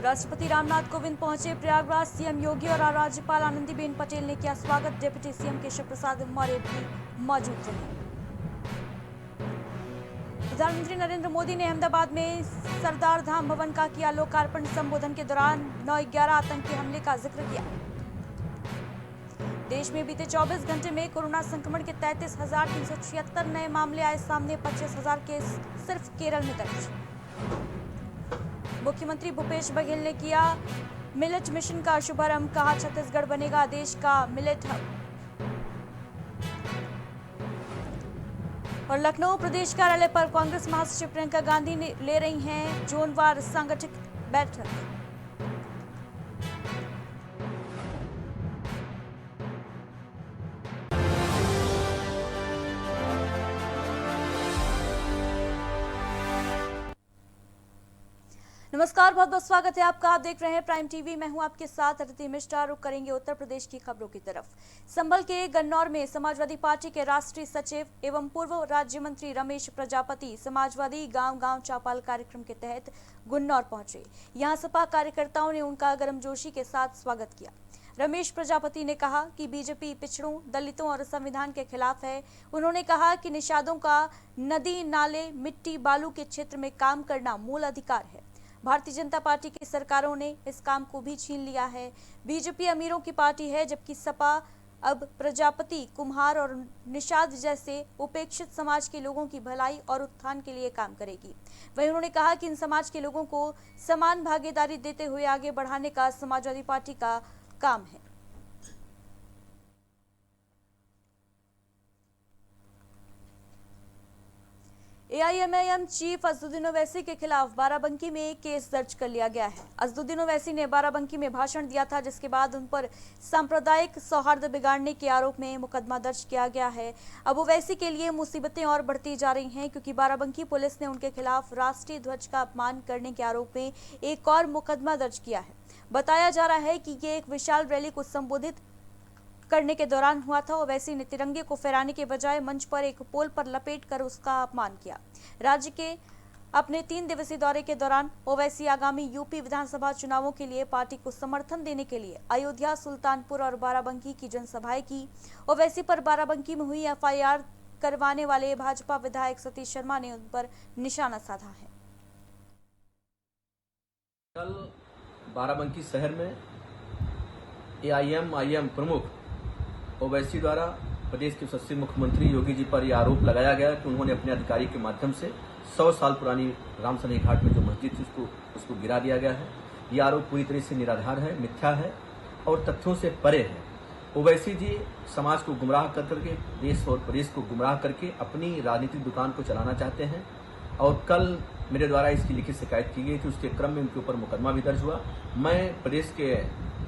राष्ट्रपति रामनाथ कोविंद पहुंचे प्रयागराज। सीएम योगी और राज्यपाल आनंदीबेन पटेल ने किया स्वागत। डिप्टी सीएम केशव प्रसाद मौर्य भी मौजूद रहे। प्रधानमंत्री नरेंद्र मोदी ने अहमदाबाद में सरदार धाम भवन का किया लोकार्पण। संबोधन के दौरान 9/11 आतंकी हमले का जिक्र किया। देश में बीते 24 घंटे में कोरोना संक्रमण के 33,376 नए मामले आए सामने। 25,000 केस सिर्फ केरल में दर्ज। मुख्यमंत्री भूपेश बघेल ने किया मिलेट मिशन का शुभारंभ। कहा छत्तीसगढ़ बनेगा देश का मिलेट हब। और लखनऊ प्रदेश कार्यालय पर कांग्रेस महासचिव प्रियंका गांधी ने ले रही हैं जोनवार सांगठनिक बैठक। नमस्कार, बहुत बहुत स्वागत है आपका। आप देख रहे हैं प्राइम टीवी। मैं हूं आपके साथ अदिति मिश्रा। रुक करेंगे उत्तर प्रदेश की खबरों की तरफ। संभल के गन्नौर में समाजवादी पार्टी के राष्ट्रीय सचिव एवं पूर्व राज्य मंत्री रमेश प्रजापति समाजवादी गांव गांव चौपाल कार्यक्रम के तहत गुन्नौर पहुंचे। यहां सपा कार्यकर्ताओं ने उनका गर्मजोशी के साथ स्वागत किया। रमेश प्रजापति ने कहा कि बीजेपी पिछड़ों, दलितों और संविधान के खिलाफ है। उन्होंने कहा कि निषादों का नदी, नाले, मिट्टी, बालू के क्षेत्र में काम करना मूल अधिकार है। भारतीय जनता पार्टी की सरकारों ने इस काम को भी छीन लिया है। बीजेपी अमीरों की पार्टी है, जबकि सपा अब प्रजापति, कुम्हार और निषाद जैसे उपेक्षित समाज के लोगों की भलाई और उत्थान के लिए काम करेगी। वहीं उन्होंने कहा कि इन समाज के लोगों को समान भागीदारी देते हुए आगे बढ़ाने का समाजवादी पार्टी का काम है। एआईएमआईएम चीफ असदुद्दीन ओवैसी के खिलाफ बाराबंकी में केस दर्ज कर लिया गया है। असदुद्दीन ओवैसी ने बाराबंकी में भाषण दिया था, जिसके बाद उन पर सांप्रदायिक सौहार्द बिगाड़ने के आरोप में मुकदमा दर्ज किया गया है। अब ओवैसी के लिए मुसीबतें और बढ़ती जा रही हैं, क्योंकि बाराबंकी पुलिस ने उनके खिलाफ राष्ट्रीय ध्वज का अपमान करने के आरोप में एक और मुकदमा दर्ज किया है। बताया जा रहा है कि ये एक विशाल रैली को संबोधित करने के दौरान हुआ था। ओवैसी ने तिरंगे को फहराने के बजाय मंच पर एक पोल पर लपेट कर उसका अपमान किया। राज्य के अपने 3 दिवसीय दौरे के दौरान ओवैसी आगामी यूपी विधानसभा चुनावों के लिए पार्टी को समर्थन देने के लिए अयोध्या, सुल्तानपुर और बाराबंकी की जनसभाएं की। ओवैसी पर बाराबंकी में हुई एफआईआर करवाने वाले भाजपा विधायक सतीश शर्मा ने उन पर निशाना साधा है। कल बाराबंकी शहर में एआईएमआईएम प्रमुख ओवैसी द्वारा प्रदेश के यशस्वी मुख्यमंत्री योगी जी पर यह आरोप लगाया गया कि उन्होंने अपने अधिकारी के माध्यम से 100 साल पुरानी रामसनेही घाट में जो मस्जिद थी उसको गिरा दिया गया है। यह आरोप पूरी तरह से निराधार है, मिथ्या है और तथ्यों से परे है। ओवैसी जी समाज को गुमराह करके, देश और प्रदेश को गुमराह करके अपनी राजनीतिक दुकान को चलाना चाहते हैं। और कल मेरे द्वारा इसकी लिखित शिकायत की गई थी, उसके क्रम में उनके ऊपर मुकदमा भी दर्ज हुआ। मैं प्रदेश के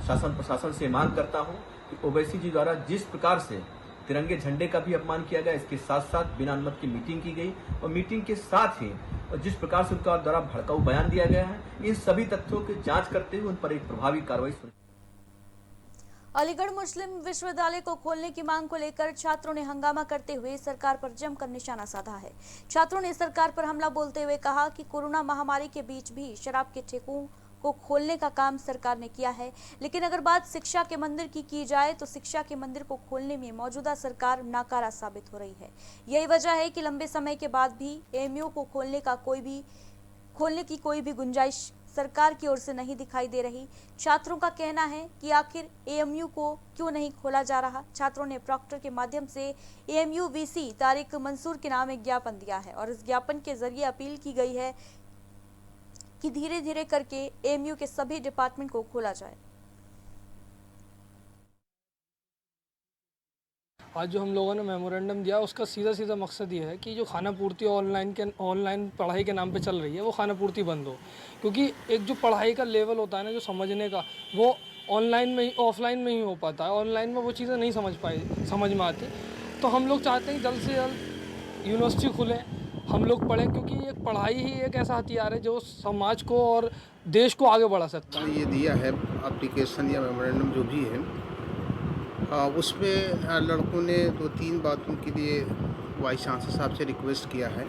शासन प्रशासन से मांग करता हूं कि ओवैसी जी द्वारा जिस प्रकार से तिरंगे झंडे का भी अपमान किया गया, इसके साथ साथ बिना अनुमति की मीटिंग की गई और मीटिंग के साथ ही और जिस प्रकार से उनका द्वारा भड़काऊ बयान दिया गया है, इन सभी तथ्यों की जांच करते हुए उन पर एक प्रभावी कार्रवाई। अलीगढ़ मुस्लिम विश्वविद्यालय को खोलने की मांग को लेकर छात्रों ने हंगामा करते हुए सरकार पर जमकर निशाना साधा है। छात्रों ने सरकार पर हमला बोलते हुए कहा कि कोरोना महामारी के बीच भी शराब के ठेकों को खोलने का काम सरकार ने किया है, लेकिन अगर बात शिक्षा के मंदिर की जाए तो शिक्षा के मंदिर को खोलने में मौजूदा सरकार नाकारा साबित हो रही है। यही वजह है कि लंबे समय के बाद भी एएमयू को खोलने की कोई भी गुंजाइश सरकार की ओर से नहीं दिखाई दे रही। छात्रों का कहना है कि आखिर एएमयू को क्यों नहीं खोला जा रहा। छात्रों ने प्रॉक्टर के माध्यम से एएमयू वीसी तारिक मंसूर के नाम एक ज्ञापन दिया है और इस ज्ञापन के जरिए अपील की गई है कि धीरे धीरे करके एएमयू के सभी डिपार्टमेंट को खोला जाए। आज जो हम लोगों ने मेमोरेंडम दिया, उसका सीधा मकसद ये है कि जो खाना पूर्ति ऑनलाइन पढ़ाई के नाम पे चल रही है, वो खाना पूर्ति बंद हो। क्योंकि एक जो पढ़ाई का लेवल होता है ना, जो समझने का, वो ऑनलाइन में ही, ऑफलाइन में ही हो पाता है। ऑनलाइन में वो चीज़ें नहीं समझ में आती। तो हम लोग चाहते हैं जल्द से जल्द यूनिवर्सिटी खुले, हम लोग पढ़ें, क्योंकि एक पढ़ाई ही एक ऐसा हथियार है जो समाज को और देश को आगे बढ़ा सकता है। ये दिया है एप्लीकेशन या मेमोरेंडम जो भी है, उसमें लड़कों ने 2-3 बातों के लिए वाइस चांसलर साहब से रिक्वेस्ट किया है।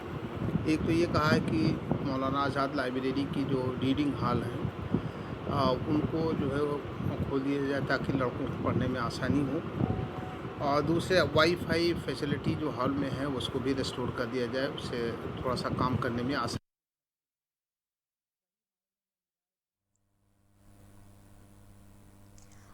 एक तो ये कहा है कि मौलाना आज़ाद लाइब्रेरी की जो रीडिंग हॉल है उनको जो है वो खोल दिया जाए ताकि लड़कों को पढ़ने में आसानी हो। और दूसरे वाईफाई फैसिलिटी जो हॉल में है उसको भी रिस्टोर कर दिया जाए, उससे थोड़ा सा काम करने में आसानी।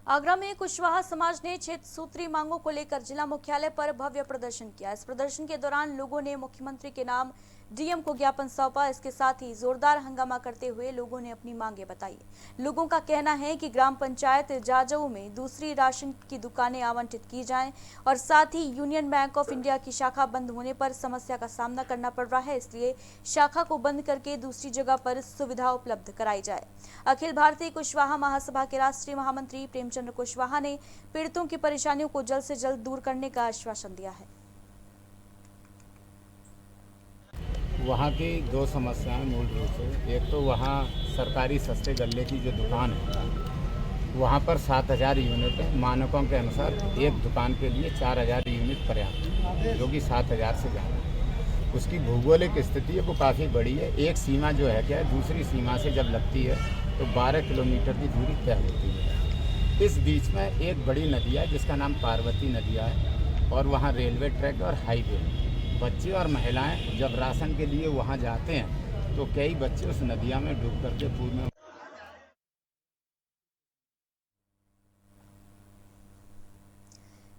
आगरा में कुशवाहा समाज ने 6 सूत्री मांगों को लेकर जिला मुख्यालय पर भव्य प्रदर्शन किया। इस प्रदर्शन के दौरान लोगों ने मुख्यमंत्री के नाम डीएम को ज्ञापन सौंपा। इसके साथ ही जोरदार हंगामा करते हुए लोगों ने अपनी मांगे बताई। लोगों का कहना है कि ग्राम पंचायत जाजऊ में दूसरी राशन की दुकानें आवंटित की जाएं और साथ ही यूनियन बैंक ऑफ इंडिया की शाखा बंद होने पर समस्या का सामना करना पड़ रहा है, इसलिए शाखा को बंद करके दूसरी जगह पर सुविधा उपलब्ध कराई जाए। अखिल भारतीय कुशवाहा महासभा के राष्ट्रीय महामंत्री प्रेमचंद्र कुशवाहा ने पीड़ितों की परेशानियों को जल्द से जल्द दूर करने का आश्वासन दिया है। वहाँ की दो समस्याएं मूल रूप से, एक तो वहाँ सरकारी सस्ते गल्ले की जो दुकान है वहाँ पर 7000 यूनिट है। मानकों के अनुसार एक दुकान के लिए 4000 यूनिट पर्याप्त, जो कि 7000 से ज़्यादा है। उसकी भौगोलिक स्थिति है वो काफ़ी बड़ी है। एक सीमा जो है क्या है, दूसरी सीमा से जब लगती है तो 12 किलोमीटर की दूरी तय होती है। इस बीच में एक बड़ी नदिया है जिसका नाम पार्वती नदिया है और वहाँ रेलवे ट्रैक और हाईवे है। बच्चे और महिलाएं जब राशन के लिए वहाँ जाते हैं तो कई बच्चे उस नदिया में डूब करके पूर में।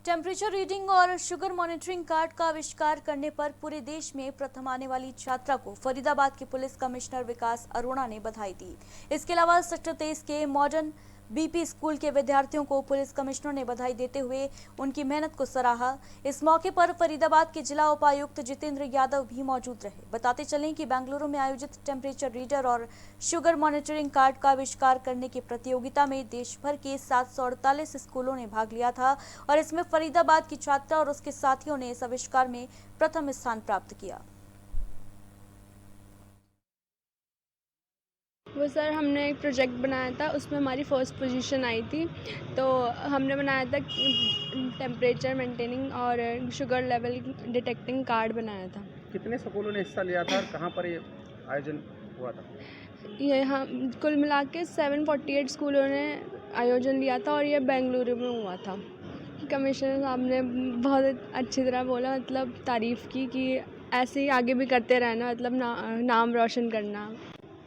टेम्परेचर रीडिंग और शुगर मॉनिटरिंग कार्ड का आविष्कार करने पर पूरे देश में प्रथम आने वाली छात्रा को फरीदाबाद के पुलिस कमिश्नर विकास अरोड़ा ने बधाई दी। इसके अलावा सेक्टर 23 के मॉडर्न बीपी स्कूल के विद्यार्थियों को पुलिस कमिश्नर ने बधाई देते हुए उनकी मेहनत को सराहा। इस मौके पर फरीदाबाद के जिला उपायुक्त जितेंद्र यादव भी मौजूद रहे। बताते चलें कि बेंगलुरु में आयोजित टेम्परेचर रीडर और शुगर मॉनिटरिंग कार्ड का आविष्कार करने की प्रतियोगिता में देश भर के 748 स्कूलों ने भाग लिया था और इसमें फरीदाबाद की छात्रा और उसके साथियों ने इस आविष्कार में प्रथम स्थान प्राप्त किया। वो सर हमने एक प्रोजेक्ट बनाया था, उसमें हमारी फर्स्ट पोजीशन आई थी। तो हमने बनाया था टेम्परेचर मेंटेनिंग और शुगर लेवल डिटेक्टिंग कार्ड बनाया था। कितने स्कूलों ने हिस्सा लिया था और कहाँ पर ये आयोजन हुआ था? ये हम कुल मिला के 748 स्कूलों ने आयोजन लिया था और ये बेंगलुरु में हुआ था। कमिश्नर साहब ने बहुत अच्छी तरह बोला, मतलब तारीफ़ की कि ऐसे ही आगे भी करते रहना, मतलब नाम रोशन करना।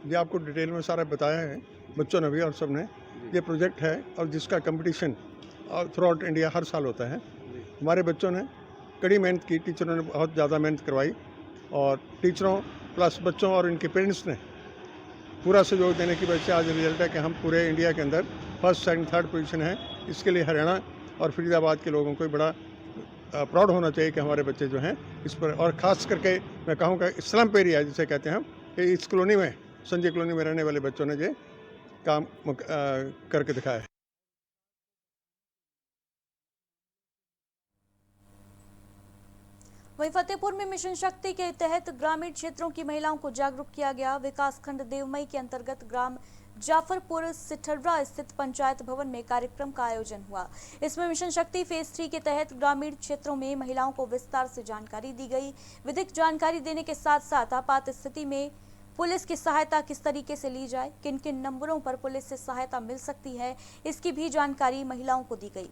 ये आपको डिटेल में सारा बताया है बच्चों ने भी और सब ने। ये प्रोजेक्ट है और जिसका कंपटीशन थ्रू आउट इंडिया हर साल होता है। हमारे बच्चों ने कड़ी मेहनत की, टीचरों ने बहुत ज़्यादा मेहनत करवाई और टीचरों प्लस बच्चों और इनके पेरेंट्स ने पूरा सहयोग देने की वजह से आज रिजल्ट है कि हम पूरे इंडिया के अंदर फर्स्ट सेकंड थर्ड पोजीशन है। इसके लिए हरियाणा और फरीदाबाद के लोगों को बड़ा प्राउड होना चाहिए कि हमारे बच्चे जो हैं इस पर, और ख़ास करके मैं कहूँगा स्लम्प एरिया जिसे कहते हैं हम, इस कॉलोनी में संजय कॉलोनी में रहने वाले बच्चों ने ये काम करके दिखाया है। वहीं फतेहपुर में मिशन शक्ति के तहत ग्रामीण क्षेत्रों की महिलाओं को जागरूक किया गया। विकासखंड देवमई के अंतर्गत ग्राम जाफरपुर सिठरवा स्थित पंचायत भवन में कार्यक्रम का आयोजन हुआ। इसमें मिशन शक्ति फेज 3 के तहत ग्रामीण क्षेत्रों में महिलाओं को विस्तार से जानकारी दी गई। विधिक जानकारी देने के साथ साथ आपात स्थिति में पुलिस की सहायता किस तरीके से ली जाए, किन किन नंबरों पर पुलिस से सहायता मिल सकती है, इसकी भी जानकारी महिलाओं को दी गई।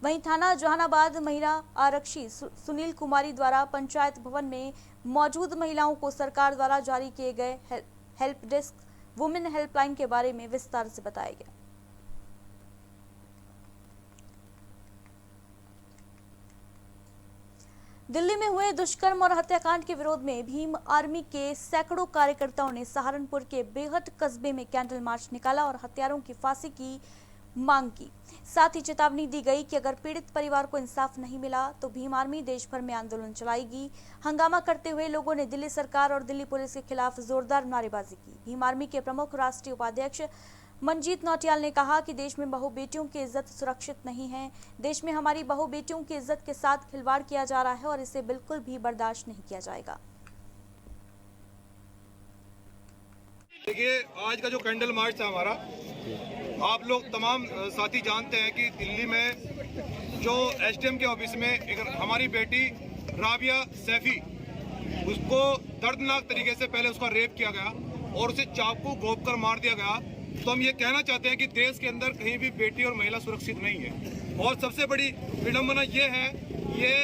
वहीं थाना जहानाबाद महिला आरक्षी सुनील कुमारी द्वारा पंचायत भवन में मौजूद महिलाओं को सरकार द्वारा जारी किए गए हेल्प डेस्क वुमेन हेल्पलाइन के बारे में विस्तार से बताया गया। दिल्ली में हुए दुष्कर्म और हत्याकांड के विरोध में भीम आर्मी के सैकड़ों कार्यकर्ताओं ने सहारनपुर के बेहट कस्बे में कैंडल मार्च निकाला और हत्यारों की फांसी की मांग की। साथ ही चेतावनी दी गई कि अगर पीड़ित परिवार को इंसाफ नहीं मिला तो भीम आर्मी देश भर में आंदोलन चलाएगी। हंगामा करते हुए लोगों ने दिल्ली सरकार और दिल्ली पुलिस के खिलाफ जोरदार नारेबाजी की। भीम आर्मी के प्रमुख राष्ट्रीय उपाध्यक्ष मनजीत नौटियाल ने कहा कि देश में बहू बेटियों की इज्जत सुरक्षित नहीं है। देश में हमारी बहू बेटियों की इज्जत के साथ खिलवाड़ किया जा रहा है और इसे बिल्कुल भी बर्दाश्त नहीं किया जाएगा। देखिए, आज का जो कैंडल मार्च था हमारा, आप लोग तमाम साथी जानते हैं कि दिल्ली में जो एसडीएम के ऑफिस में एक हमारी बेटी राबिया सैफी, उसको दर्दनाक तरीके से पहले उसका रेप किया गया और उसे चाकू घोंप कर मार दिया गया। तो हम ये कहना चाहते हैं कि देश के अंदर कहीं भी बेटी और महिला सुरक्षित नहीं है। और सबसे बड़ी विडंबना ये है, ये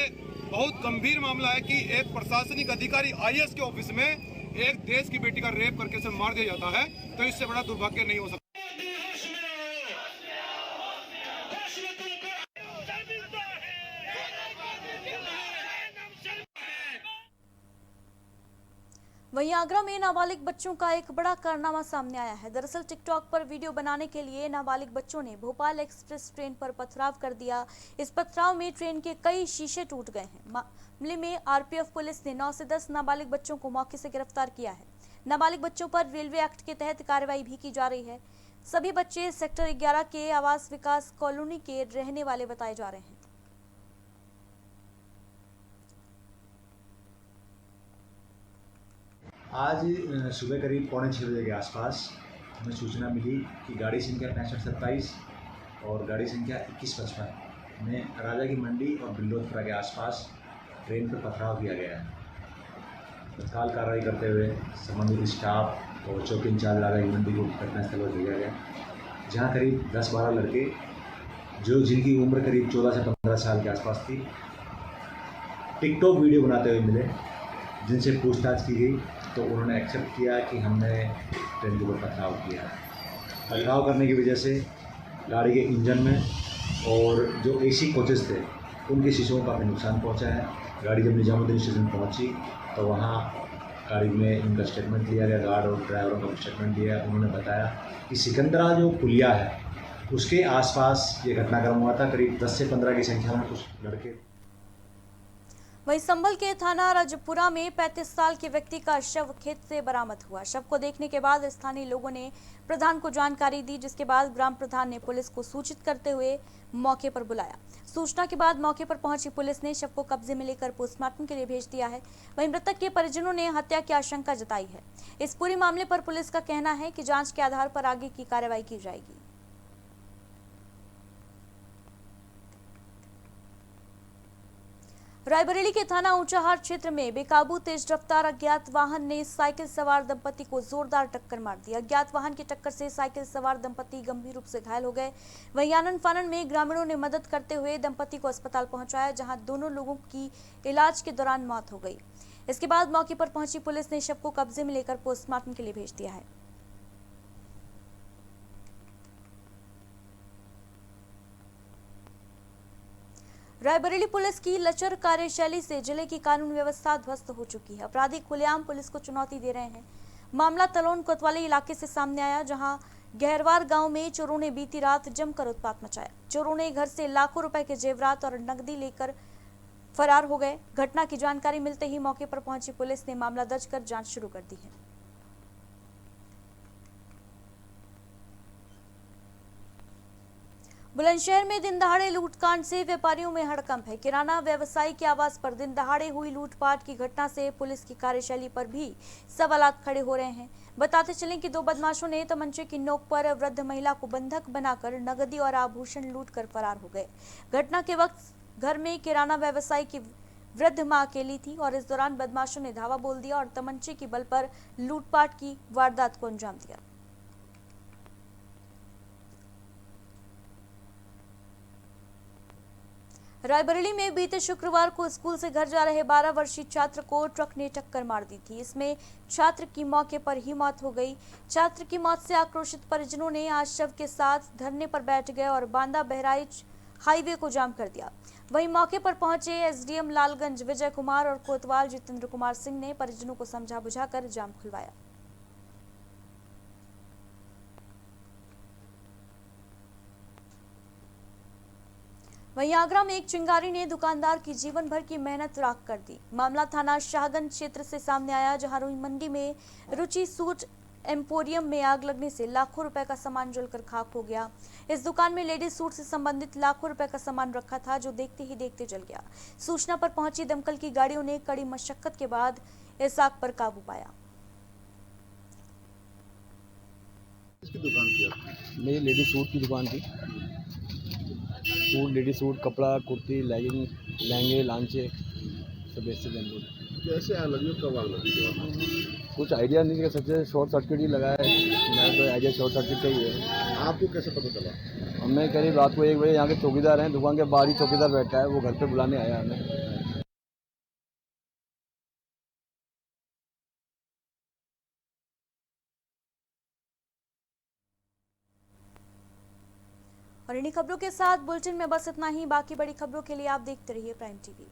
बहुत गंभीर मामला है कि एक प्रशासनिक अधिकारी IAS के ऑफिस में एक देश की बेटी का रेप करके उसे मार दिया जाता है, तो इससे बड़ा दुर्भाग्य नहीं हो सकता। वहीं आगरा में नाबालिग बच्चों का एक बड़ा कारनामा सामने आया है। दरअसल टिकटॉक पर वीडियो बनाने के लिए नाबालिग बच्चों ने भोपाल एक्सप्रेस ट्रेन पर पथराव कर दिया। इस पथराव में ट्रेन के कई शीशे टूट गए हैं। मामले में RPF पुलिस ने 9 से 10 नाबालिग बच्चों को मौके से गिरफ्तार किया है। नाबालिग बच्चों पर रेलवे एक्ट के तहत कार्रवाई भी की जा रही है। सभी बच्चे सेक्टर 11 के आवास विकास कॉलोनी के रहने वाले बताए जा रहे हैं। आज सुबह करीब 5:45 बजे के आसपास हमें सूचना मिली कि गाड़ी संख्या 6527 और गाड़ी संख्या 2155 में राजा की मंडी और बिल्लोदपुरा के आसपास ट्रेन पर पथराव किया गया है। तत्काल कार्रवाई करते हुए संबंधित स्टाफ और चौकी इंचार्ज राजा की मंडी को घटनास्थल पर भेजा गया, जहां करीब 10-12 लड़के जिनकी उम्र करीब 14 से 15 साल के आसपास थी, टिकटॉक वीडियो बनाते हुए मिले। जिनसे पूछताछ की गई तो उन्होंने एक्सेप्ट किया कि हमने ट्रेन के ऊपर पथराव किया है। पथराव करने की वजह से गाड़ी के इंजन में और जो AC कोचेस थे उनके शीशों को काफ़ी नुकसान पहुंचा है। गाड़ी जब निजामुद्दीन स्टेशन पहुंची तो वहां गाड़ी में उनका स्टेटमेंट लिया गया, गार्ड और ड्राइवरों का स्टेटमेंट दिया। उन्होंने बताया कि सिकंदरा जो पुलिया है उसके आसपास ये घटनाक्रम हुआ था। करीब 10 से 15 की संख्या में कुछ लड़के। वहीं संभल के थाना रजपुरा में 35 साल के व्यक्ति का शव खेत से बरामद हुआ। शव को देखने के बाद स्थानीय लोगों ने प्रधान को जानकारी दी, जिसके बाद ग्राम प्रधान ने पुलिस को सूचित करते हुए मौके पर बुलाया। सूचना के बाद मौके पर पहुंची पुलिस ने शव को कब्जे में लेकर पोस्टमार्टम के लिए भेज दिया है। वहीं मृतक के परिजनों ने हत्या की आशंका जताई है। इस पूरे मामले पर पुलिस का कहना है कि जांच के आधार पर आगे की कार्रवाई की जाएगी। रायबरेली के थाना ऊंचाहार क्षेत्र में बेकाबू तेज रफ्तार अज्ञात वाहन ने साइकिल सवार दंपति को जोरदार टक्कर मार दी। अज्ञात वाहन की टक्कर से साइकिल सवार दंपति गंभीर रूप से घायल हो गए। वहीं आनन फानन में ग्रामीणों ने मदद करते हुए दंपति को अस्पताल पहुंचाया, जहां दोनों लोगों की इलाज के दौरान मौत हो गई। इसके बाद मौके पर पहुंची पुलिस ने शव को कब्जे में लेकर पोस्टमार्टम के लिए भेज दिया है। रायबरेली पुलिस की लचर कार्यशैली से जिले की कानून व्यवस्था ध्वस्त हो चुकी है। अपराधी खुलेआम पुलिस को चुनौती दे रहे हैं। मामला तलोन कोतवाली इलाके से सामने आया, जहां गहरवार गांव में चोरों ने बीती रात जमकर उत्पात मचाया। चोरों ने घर से लाखों रुपए के जेवरात और नकदी लेकर फरार हो गए। घटना की जानकारी मिलते ही मौके पर पहुंची पुलिस ने मामला दर्ज कर जांच शुरू कर दी है। बुलंदशहर में दिन दहाड़े लूटकांड से व्यापारियों में हड़कंप है। किराना व्यवसायी के आवास पर दिन दहाड़े हुई लूटपाट की घटना से पुलिस की कार्यशैली पर भी सवालात खड़े हो रहे हैं। बताते चलें कि दो बदमाशों ने तमंचे की नोक पर वृद्ध महिला को बंधक बनाकर नकदी और आभूषण लूटकर फरार हो गए। घटना के वक्त घर में किराना व्यवसायी की वृद्ध मां अकेली थी और इस दौरान बदमाशों ने धावा बोल दिया और तमंचे की बल पर लूटपाट की वारदात को अंजाम दिया। रायबरेली में बीते शुक्रवार को स्कूल से घर जा रहे 12 वर्षीय छात्र को ट्रक ने टक्कर मार दी थी। इसमें छात्र की मौके पर ही मौत हो गई। छात्र की मौत से आक्रोशित परिजनों ने आज शव के साथ धरने पर बैठ गए और बांदा बहराइच हाईवे को जाम कर दिया। वहीं मौके पर पहुंचे SDM लालगंज विजय कुमार और कोतवाल जितेंद्र कुमार सिंह ने परिजनों को समझा बुझाकर जाम खुलवाया। वहीं आगरा में एक चिंगारी ने दुकानदार की जीवन भर की मेहनत राख कर दी। मामला थाना शाहगंज क्षेत्र से सामने आया, जहां रुई मंडी में रुचि सूट एम्पोरियम में आग लगने से लाखों रुपए का सामान जलकर खाक हो गया। इस दुकान में लेडीज सूट से संबंधित लाखों रुपए का सामान रखा था, जो देखते ही देखते जल गया। सूचना पर पहुंची दमकल की गाड़ियों ने कड़ी मशक्कत के बाद इस आग पर काबू पाया। किसकी दुकान थी आपकी? मेरी लेडीज सूट की दुकान थी। सूट, लेडीज सूट, कपड़ा, कुर्ती, लेगिंग, लहंगे, लांचे सब बेचते थे। कैसे आग लगी और कब आग लगी? कुछ आइडिया नहीं कि सबसे शॉर्ट सर्किट ही लगा है। मैं तो आइडिया शॉर्ट सर्किट का ही है। आपको कैसे पता चला? हमें करीब रात को 1 बजे यहाँ के चौकीदार हैं, दुकान के बाहर ही चौकीदार बैठा है, वो घर पे बुलाने आया हमें। और इन्हीं खबरों के साथ बुलेटिन में बस इतना ही। बाकी बड़ी खबरों के लिए आप देखते रहिए प्राइम टीवी।